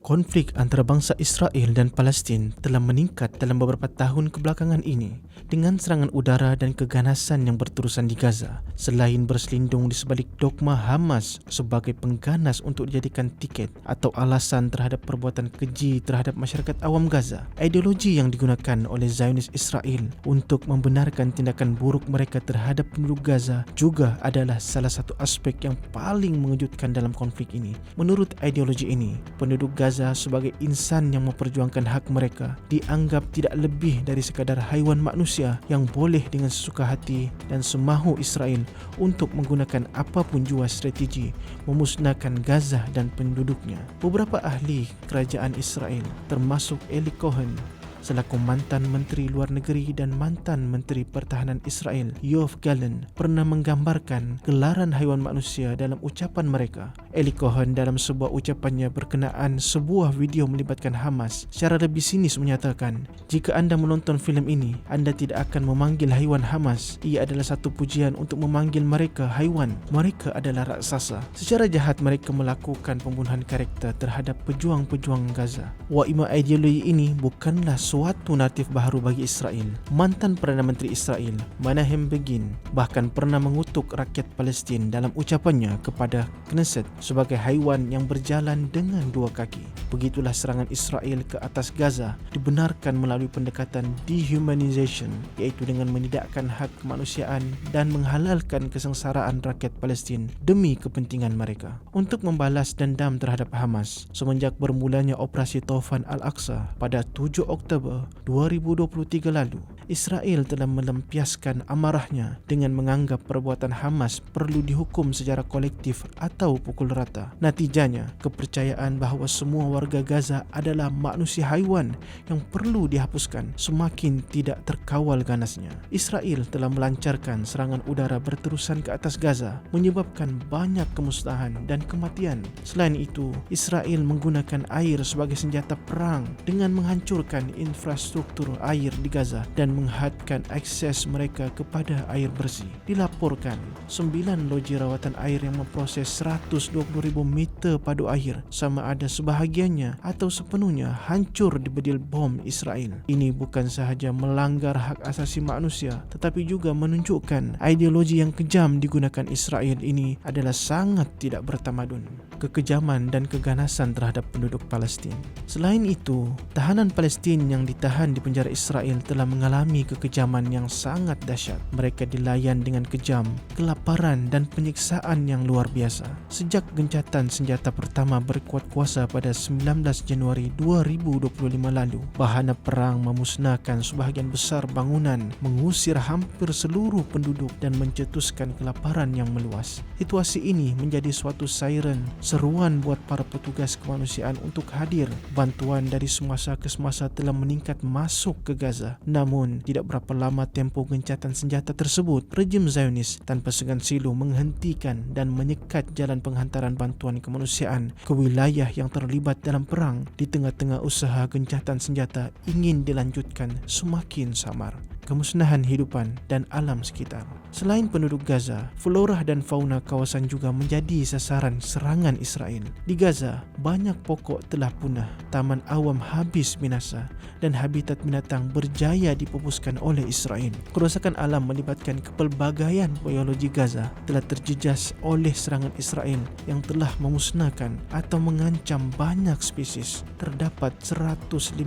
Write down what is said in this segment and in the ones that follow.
Konflik antara bangsa Israel dan Palestin telah meningkat dalam beberapa tahun kebelakangan ini dengan serangan udara dan keganasan yang berterusan di Gaza. Selain berselindung di sebalik dogma Hamas sebagai pengganas untuk dijadikan tiket atau alasan terhadap perbuatan keji terhadap masyarakat awam Gaza, ideologi yang digunakan oleh Zionis Israel untuk membenarkan tindakan buruk mereka terhadap penduduk Gaza juga adalah salah satu aspek yang paling mengejutkan dalam konflik ini. Menurut ideologi ini, penduduk Gaza sebagai insan yang memperjuangkan hak mereka dianggap tidak lebih dari sekadar haiwan manusia yang boleh dengan sesuka hati dan semahu Israel untuk menggunakan apapun jua strategi memusnahkan Gaza dan penduduknya. Beberapa ahli kerajaan Israel termasuk Eli Cohen selaku mantan Menteri Luar Negeri dan mantan Menteri Pertahanan Israel Yoav Gallant pernah menggambarkan gelaran haiwan manusia dalam ucapan mereka. Eli Cohen dalam sebuah ucapannya berkenaan sebuah video melibatkan Hamas secara lebih sinis menyatakan, jika anda menonton filem ini, anda tidak akan memanggil haiwan Hamas. Ia adalah satu pujian untuk memanggil mereka haiwan. Mereka adalah raksasa. Secara jahat mereka melakukan pembunuhan karakter terhadap pejuang-pejuang Gaza. Waimah ideologi ini bukanlah suatu naratif baru bagi Israel. Mantan Perdana Menteri Israel, Menachem Begin, bahkan pernah mengutuk rakyat Palestin dalam ucapannya kepada Knesset sebagai haiwan yang berjalan dengan dua kaki. Begitulah serangan Israel ke atas Gaza dibenarkan melalui pendekatan dehumanization, iaitu dengan menidakkan hak kemanusiaan dan menghalalkan kesengsaraan rakyat Palestin demi kepentingan mereka. Untuk membalas dendam terhadap Hamas, semenjak bermulanya operasi Taufan Al-Aqsa pada 7 Oktober 2023 lalu, Israel telah melampiaskan amarahnya dengan menganggap perbuatan Hamas perlu dihukum secara kolektif atau pukul rata. Natijanya, kepercayaan bahawa semua warga Gaza adalah manusia haiwan yang perlu dihapuskan semakin tidak terkawal ganasnya. Israel telah melancarkan serangan udara berterusan ke atas Gaza, menyebabkan banyak kemusnahan dan kematian. Selain itu, Israel menggunakan air sebagai senjata perang dengan menghancurkan infrastruktur air di Gaza dan menghadkan akses mereka kepada air bersih. Dilaporkan 9 loji rawatan air yang memproses 120,000 meter padu air sama ada sebahagiannya atau sepenuhnya hancur di bedil bom Israel. Ini bukan sahaja melanggar hak asasi manusia, tetapi juga menunjukkan ideologi yang kejam digunakan Israel ini adalah sangat tidak bertamadun. Kekejaman dan keganasan terhadap penduduk Palestin. Selain itu, tahanan Palestin yang ditahan di penjara Israel telah mengalami kekejaman yang sangat dahsyat. Mereka dilayan dengan kejam, kelaparan dan penyiksaan yang luar biasa. Sejak gencatan senjata pertama berkuat kuasa pada 19 Januari 2025 lalu, bahana perang memusnahkan sebahagian besar bangunan, mengusir hampir seluruh penduduk dan mencetuskan kelaparan yang meluas. Situasi ini menjadi suatu siren, seruan buat para petugas kemanusiaan untuk hadir. Bantuan dari semasa ke semasa telah meningkat masuk ke Gaza. Namun, tidak berapa lama tempoh gencatan senjata tersebut, rejim Zionis tanpa segan silu menghentikan dan menyekat jalan penghantaran bantuan kemanusiaan ke wilayah yang terlibat dalam perang. Di tengah-tengah usaha gencatan senjata ingin dilanjutkan semakin samar kemusnahan hidupan dan alam sekitar. Selain penduduk Gaza, flora dan fauna kawasan juga menjadi sasaran serangan Israel. Di Gaza, banyak pokok telah punah, taman awam habis binasa dan habitat binatang berjaya dipupuskan oleh Israel. Kerosakan alam melibatkan kepelbagaian biologi Gaza telah terjejas oleh serangan Israel yang telah memusnahkan atau mengancam banyak spesies. Terdapat 150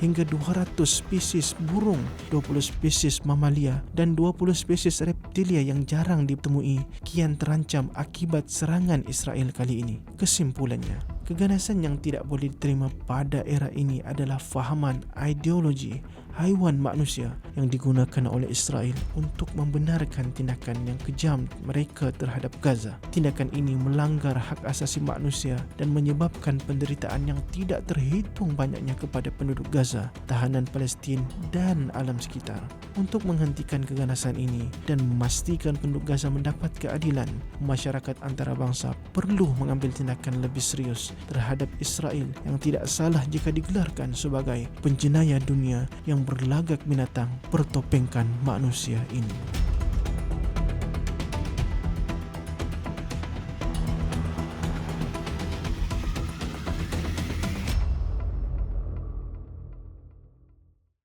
hingga 200 spesies burung, 20 spesies mamalia dan 20 spesies reptilia yang jarang ditemui kian terancam akibat serangan Israel kali ini. Kesimpulannya, keganasan yang tidak boleh diterima pada era ini adalah fahaman ideologi haiwan manusia yang digunakan oleh Israel untuk membenarkan tindakan yang kejam mereka terhadap Gaza. Tindakan ini melanggar hak asasi manusia dan menyebabkan penderitaan yang tidak terhitung banyaknya kepada penduduk Gaza, tahanan Palestin dan alam sekitar. Untuk menghentikan keganasan ini dan memastikan penduduk Gaza mendapat keadilan, masyarakat antarabangsa perlu mengambil tindakan lebih serius terhadap Israel yang tidak salah jika digelarkan sebagai penjenayah dunia yang berlagak binatang bertopengkan manusia ini.